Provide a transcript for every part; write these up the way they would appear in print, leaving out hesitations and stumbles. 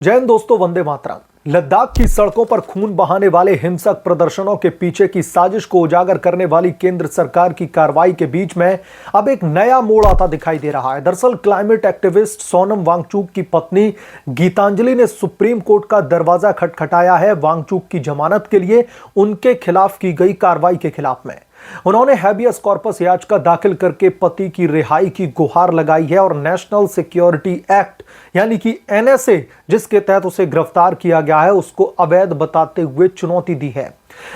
जय हिंद दोस्तों, वंदे मातरम। लद्दाख की सड़कों पर खून बहाने वाले हिंसक प्रदर्शनों के पीछे की साजिश को उजागर करने वाली केंद्र सरकार की कार्रवाई के बीच में अब एक नया मोड़ आता दिखाई दे रहा है। दरअसल क्लाइमेट एक्टिविस्ट सोनम वांगचुक की पत्नी गीतांजलि ने सुप्रीम कोर्ट का दरवाजा खटखटाया है वांगचुक की जमानत के लिए उनके खिलाफ की गई कार्रवाई के खिलाफ में। उन्होंने हैबियस कॉर्पस याचिका दाखिल करके पति की रिहाई की गुहार लगाई है और नेशनल सिक्योरिटी एक्ट यानी कि एनएसए जिसके तहत उसे गिरफ्तार किया गया है उसको अवैध बताते हुए चुनौती दी है।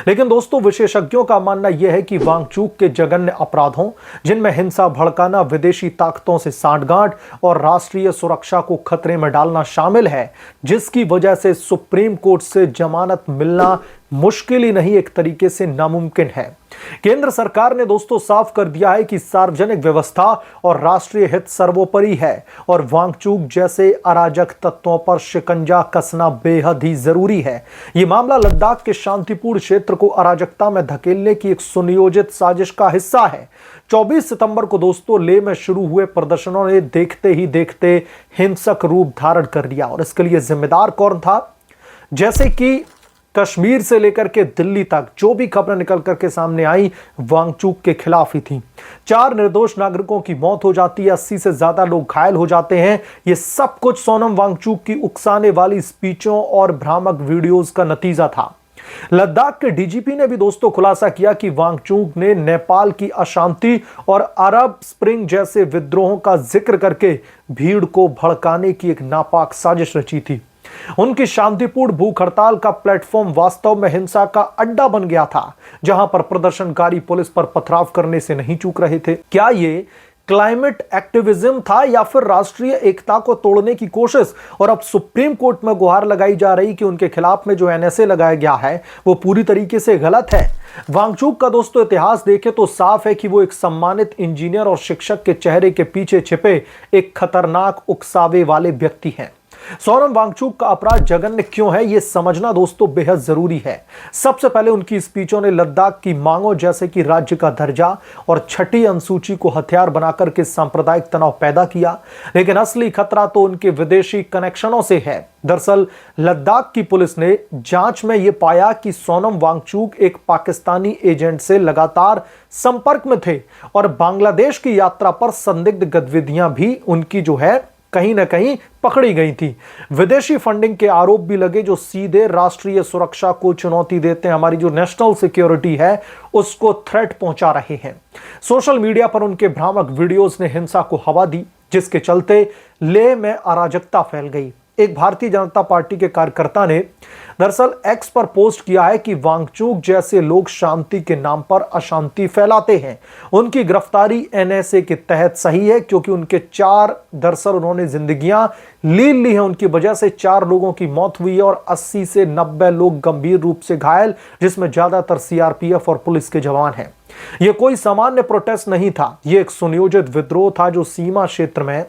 लेकिन दोस्तों, विशेषज्ञों का मानना यह है कि वांगचुक के जघन्य अपराधों जिनमें हिंसा भड़काना, विदेशी ताकतों से सांठगांठ और राष्ट्रीय सुरक्षा को खतरे में डालना शामिल है, जिसकी वजह से सुप्रीम कोर्ट से जमानत मिलना मुश्किल ही नहीं एक तरीके से नामुमकिन है। केंद्र सरकार ने दोस्तों साफ कर दिया है कि सार्वजनिक व्यवस्था और राष्ट्रीय हित सर्वोपरि है और वांगचुक जैसे अराजक तत्वों पर शिकंजा कसना बेहद ही जरूरी है। यह मामला लद्दाख के शांतिपूर्ण क्षेत्र को अराजकता में धकेलने की एक सुनियोजित साजिश का हिस्सा है। 24 सितंबर को दोस्तों लेह में शुरू हुए प्रदर्शनों ने देखते ही देखते हिंसक रूप धारण कर लिया और इसके लिए जिम्मेदार कौन था? जैसे कि कश्मीर से लेकर के दिल्ली तक जो भी खबरें निकल करके सामने आई वांगचुक के खिलाफ ही थी। 4 निर्दोष नागरिकों की मौत हो जाती है, 80 से ज्यादा लोग घायल हो जाते हैं। ये सब कुछ सोनम वांगचुक की उकसाने वाली स्पीचों और भ्रामक वीडियोस का नतीजा था। लद्दाख के डीजीपी ने भी दोस्तों खुलासा किया कि वांगचुक ने नेपाल की अशांति और अरब स्प्रिंग जैसे विद्रोहों का जिक्र करके भीड़ को भड़काने की एक नापाक साजिश रची थी। उनकी शांतिपूर्ण भूख हड़ताल का प्लेटफॉर्म वास्तव में हिंसा का अड्डा बन गया था, जहां पर प्रदर्शनकारी पुलिस पर पथराव करने से नहीं चूक रहे थे। क्या ये क्लाइमेट एक्टिविज्म था या फिर राष्ट्रीय एकता को तोड़ने की कोशिश? और अब सुप्रीम कोर्ट में गुहार लगाई जा रही कि उनके खिलाफ में जो एनएसए लगाया गया है वो पूरी तरीके से गलत है। वांगचुक का दोस्तों इतिहास देखें तो साफ है कि वो एक सम्मानित इंजीनियर और शिक्षक के चेहरे के पीछे छिपे एक खतरनाक उकसावे वाले व्यक्ति हैं। सोनम वांगचुक का अपराध जघन्य क्यों है यह समझना दोस्तों बेहद जरूरी है। सबसे पहले उनकी स्पीचों ने लद्दाख की मांगों जैसे कि राज्य का दर्जा और छठी अनुसूची को हथियार बनाकर के सांप्रदायिक तनाव पैदा किया। लेकिन असली खतरा तो उनके विदेशी कनेक्शनों से है। दरअसल लद्दाख की पुलिस ने जांच में यह पाया कि सोनम वांगचुक एक पाकिस्तानी एजेंट से लगातार संपर्क में थे और बांग्लादेश की यात्रा पर संदिग्ध गतिविधियां भी उनकी जो है कहीं ना कहीं पकड़ी गई थी। विदेशी फंडिंग के आरोप भी लगे जो सीधे राष्ट्रीय सुरक्षा को चुनौती देते हैं, हमारी जो नेशनल सिक्योरिटी है उसको थ्रेट पहुंचा रहे हैं। सोशल मीडिया पर उनके भ्रामक वीडियोस ने हिंसा को हवा दी, जिसके चलते लेह में अराजकता फैल गई। एक भारतीय जनता पार्टी के कार्यकर्ता ने दरअसल एक्स पर पोस्ट किया है कि वांगचुक जैसे लोग शांति के नाम पर अशांति फैलाते हैं। उनकी गिरफ्तारी एनएसए के तहत सही है क्योंकि उनके 4 दरअसल उन्होंने जिंदगियां ली है। उनकी वजह से 4 लोगों की मौत हुई है और 80 से 90 लोग गंभीर रूप से घायल, जिसमें ज्यादातर सीआरपीएफ और पुलिस के जवान हैं। यह कोई सामान्य प्रोटेस्ट नहीं था, यह एक सुनियोजित विद्रोह था जो सीमा क्षेत्र में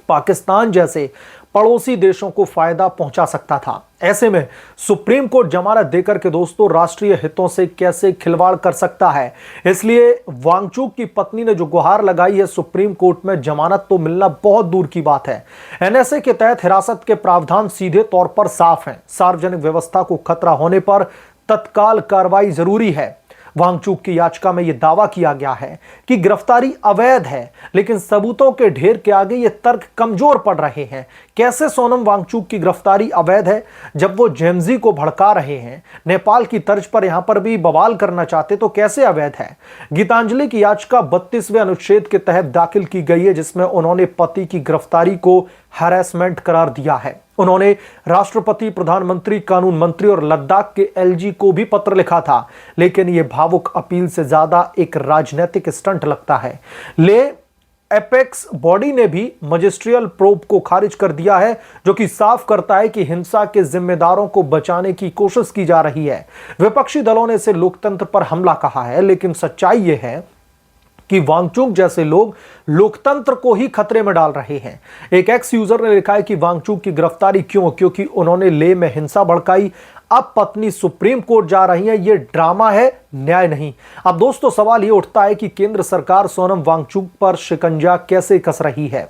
पाकिस्तान जैसे पड़ोसी देशों को फायदा पहुंचा सकता था। ऐसे में सुप्रीम कोर्ट जमानत देकर के दोस्तों राष्ट्रीय हितों से कैसे खिलवाड़ कर सकता है? इसलिए वांगचुक की पत्नी ने जो गुहार लगाई है सुप्रीम कोर्ट में, जमानत तो मिलना बहुत दूर की बात है। एनएसए के तहत हिरासत के प्रावधान सीधे तौर पर साफ हैं। सार्वजनिक व्यवस्था को खतरा होने पर तत्काल कार्रवाई जरूरी है। वांगचुक की याचिका में यह दावा किया गया है कि गिरफ्तारी अवैध है, लेकिन सबूतों के ढेर के आगे ये तर्क कमजोर पड़ रहे हैं। कैसे सोनम वांगचुक की गिरफ्तारी अवैध है जब वो जेमजी को भड़का रहे हैं? नेपाल की तर्ज पर यहां पर भी बवाल करना चाहते तो कैसे अवैध है? गीतांजलि की याचिका 32वें अनुच्छेद के तहत दाखिल की गई है, जिसमें उन्होंने पति की गिरफ्तारी को हैरेसमेंट करार दिया है। उन्होंने राष्ट्रपति, प्रधानमंत्री, कानून मंत्री और लद्दाख के एलजी को भी पत्र लिखा था, लेकिन यह भावुक अपील से ज्यादा एक राजनीतिक स्टंट लगता है। ले एपेक्स बॉडी ने भी मजिस्ट्रियल प्रोब को खारिज कर दिया है, जो कि साफ करता है कि हिंसा के जिम्मेदारों को बचाने की कोशिश की जा रही है। विपक्षी दलों ने इसे लोकतंत्र पर हमला कहा है, लेकिन सच्चाई यह है कि वांगचुक जैसे लोग लोकतंत्र को ही खतरे में डाल रहे हैं। एक एक्स यूजर ने लिखा है कि वांगचुक की गिरफ्तारी क्यों? क्योंकि उन्होंने लेह में हिंसा भड़काई। अब पत्नी सुप्रीम कोर्ट जा रही है, यह ड्रामा है, न्याय नहीं। अब दोस्तों सवाल यह उठता है कि केंद्र सरकार सोनम वांगचुक पर शिकंजा कैसे कस रही है?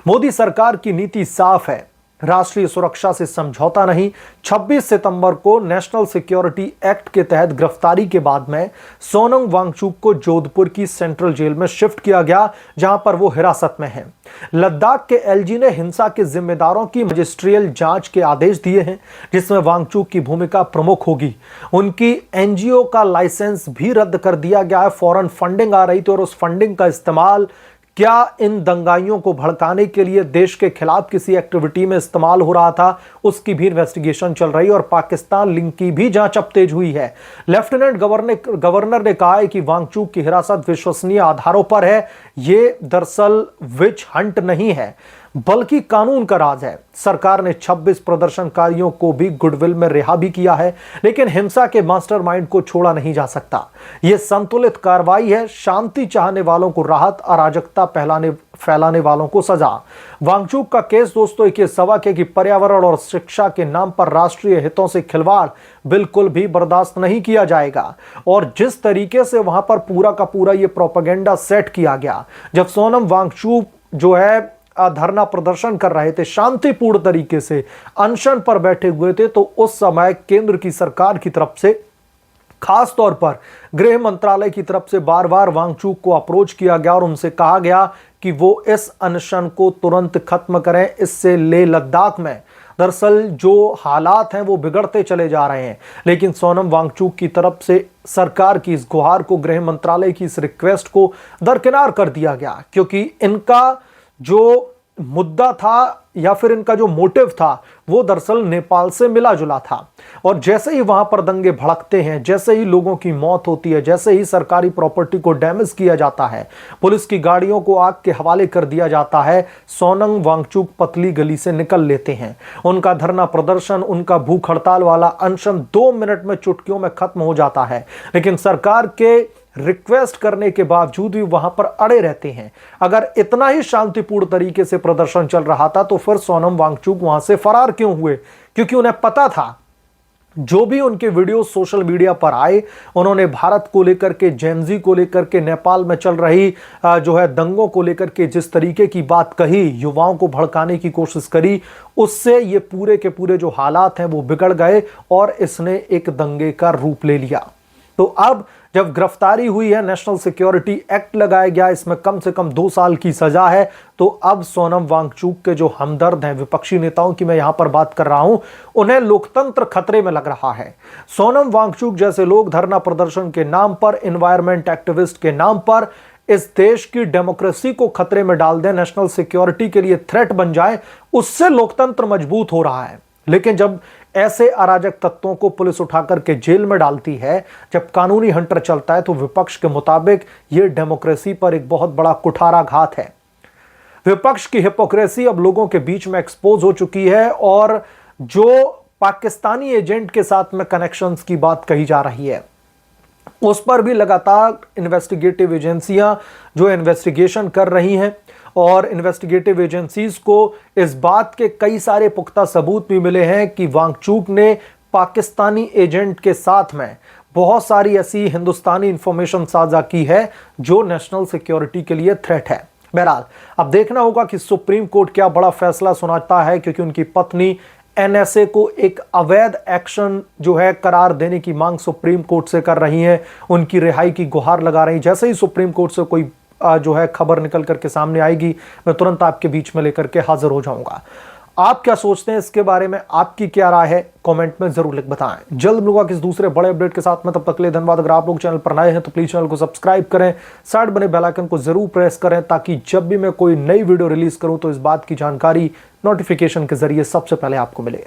मोदी सरकार की नीति साफ है, राष्ट्रीय सुरक्षा से समझौता नहीं। 26 सितंबर को नेशनल सिक्योरिटी एक्ट के तहत गिरफ्तारी के बाद में सोनम वांगचुक को जोधपुर की सेंट्रल जेल में शिफ्ट किया गया, जहां पर वो हिरासत में हैं। लद्दाख के एलजी ने हिंसा के जिम्मेदारों की मजिस्ट्रियल जांच के आदेश दिए हैं, जिसमें वांगचुक की भूमिका प्रमुख होगी। उनकी एनजीओ का लाइसेंस भी रद्द कर दिया गया है। फॉरेन फंडिंग आ रही थी और उस फंडिंग का इस्तेमाल क्या इन दंगाइयों को भड़काने के लिए देश के खिलाफ किसी एक्टिविटी में इस्तेमाल हो रहा था, उसकी भी इन्वेस्टिगेशन चल रही है और पाकिस्तान लिंक की भी जांच अब तेज हुई है। लेफ्टिनेंट गवर्नर ने कहा है कि वांगचुक की हिरासत विश्वसनीय आधारों पर है। ये दरअसल विच हंट नहीं है, बल्कि कानून का राज है। सरकार ने 26 प्रदर्शनकारियों को भी गुडविल में रिहा भी किया है, लेकिन हिंसा के मास्टरमाइंड को छोड़ा नहीं जा सकता। यह संतुलित कार्रवाई है। शांति चाहने वालों को राहत, अराजकता फैलाने वालों को सजा। वांगचुक का केस दोस्तों एक सबक है कि पर्यावरण और शिक्षा के नाम पर राष्ट्रीय हितों से खिलवाड़ बिल्कुल भी बर्दाश्त नहीं किया जाएगा। और जिस तरीके से वहां पर पूरा का पूरा यह प्रोपेगेंडा सेट किया गया, जब सोनम वांगचुक जो है धरना प्रदर्शन कर रहे थे, शांतिपूर्ण तरीके से अनशन पर बैठे हुए थे, तो उस समय केंद्र की सरकार की तरफ से, खास तौर पर गृह मंत्रालय की तरफ से बार बार वांगचुक को अप्रोच किया गया और उनसे कहा गया कि वो इस अनशन को तुरंत खत्म करें। इससे लेह लद्दाख में दरअसल जो हालात हैं वो बिगड़ते चले जा रहे हैं। लेकिन सोनम वांगचुक की तरफ से सरकार की इस गुहार को, गृह मंत्रालय की इस रिक्वेस्ट को दरकिनार कर दिया गया, क्योंकि इनका जो मुद्दा था या फिर इनका जो मोटिव था वो दरअसल नेपाल से मिला जुला था। और जैसे ही वहां पर दंगे भड़कते हैं, जैसे ही लोगों की मौत होती है, जैसे ही सरकारी प्रॉपर्टी को डैमेज किया जाता है, पुलिस की गाड़ियों को आग के हवाले कर दिया जाता है, सोनम वांगचुक पतली गली से निकल लेते हैं। उनका धरना प्रदर्शन, उनका भूख हड़ताल वाला अनशन 2 मिनट में, चुटकियों में खत्म हो जाता है। लेकिन सरकार के रिक्वेस्ट करने के बावजूद भी वहां पर अड़े रहते हैं। अगर इतना ही शांतिपूर्ण तरीके से प्रदर्शन चल रहा था तो फिर सोनम वांगचुक वहां से फरार क्यों हुए? क्योंकि उन्हें पता था जो भी उनके वीडियो सोशल मीडिया पर आए, उन्होंने भारत को लेकर के, जेनजी को लेकर के, नेपाल में चल रही जो है दंगों को लेकर के जिस तरीके की बात कही, युवाओं को भड़काने की कोशिश करी, उससे ये पूरे के पूरे जो हालात हैं वो बिगड़ गए और इसने एक दंगे का रूप ले लिया। तो अब जब गिरफ्तारी हुई है, नेशनल सिक्योरिटी एक्ट लगाया गया, इसमें कम से कम 2 साल की सजा है, तो अब सोनम वांगचुक के जो हमदर्द हैं, विपक्षी नेताओं की मैं यहां पर बात कर रहा हूं, उन्हें लोकतंत्र खतरे में लग रहा है। सोनम वांगचुक जैसे लोग धरना प्रदर्शन के नाम पर, एनवायरमेंट एक्टिविस्ट के नाम पर इस देश की डेमोक्रेसी को खतरे में डाल दें, नेशनल सिक्योरिटी के लिए थ्रेट बन जाए, उससे लोकतंत्र मजबूत हो रहा है। लेकिन जब ऐसे अराजक तत्वों को पुलिस उठाकर के जेल में डालती है, जब कानूनी हंटर चलता है, तो विपक्ष के मुताबिक यह डेमोक्रेसी पर एक बहुत बड़ा कुठाराघात है। विपक्ष की हिपोक्रेसी अब लोगों के बीच में एक्सपोज हो चुकी है और जो पाकिस्तानी एजेंट के साथ में कनेक्शंस की बात कही जा रही है, उस पर भी लगातार इन्वेस्टिगेटिव एजेंसियां जो इन्वेस्टिगेशन कर रही हैं और इन्वेस्टिगेटिव एजेंसीज को इस बात के कई सारे पुख्ता सबूत भी मिले हैं कि वांगचुक ने पाकिस्तानी एजेंट के साथ में बहुत सारी ऐसी हिंदुस्तानी इंफॉर्मेशन साझा की है जो नेशनल सिक्योरिटी के लिए थ्रेट है। बहरहाल अब देखना होगा कि सुप्रीम कोर्ट क्या बड़ा फैसला सुनाता है, क्योंकि उनकी पत्नी एनएसए को एक अवैध एक्शन जो है करार देने की मांग सुप्रीम कोर्ट से कर रही हैं, उनकी रिहाई की गुहार लगा रही। जैसे ही सुप्रीम कोर्ट से कोई जो है खबर निकल करके सामने आएगी, मैं तुरंत आपके बीच में लेकर के हाजिर हो जाऊंगा। आप क्या सोचते हैं इसके बारे में, आपकी क्या राय है, कमेंट में जरूर लिख बताएं। जल्द मिलूंगा किसी दूसरे बड़े अपडेट के साथ में, तब तक के लिए धन्यवाद। अगर आप लोग चैनल पर नए हैं तो प्लीज चैनल को सब्सक्राइब करें, साइड बने बेल आइकन को जरूर प्रेस करें, ताकि जब भी मैं कोई नई वीडियो रिलीज करूं तो इस बात की जानकारी नोटिफिकेशन के जरिए सबसे पहले आपको मिले।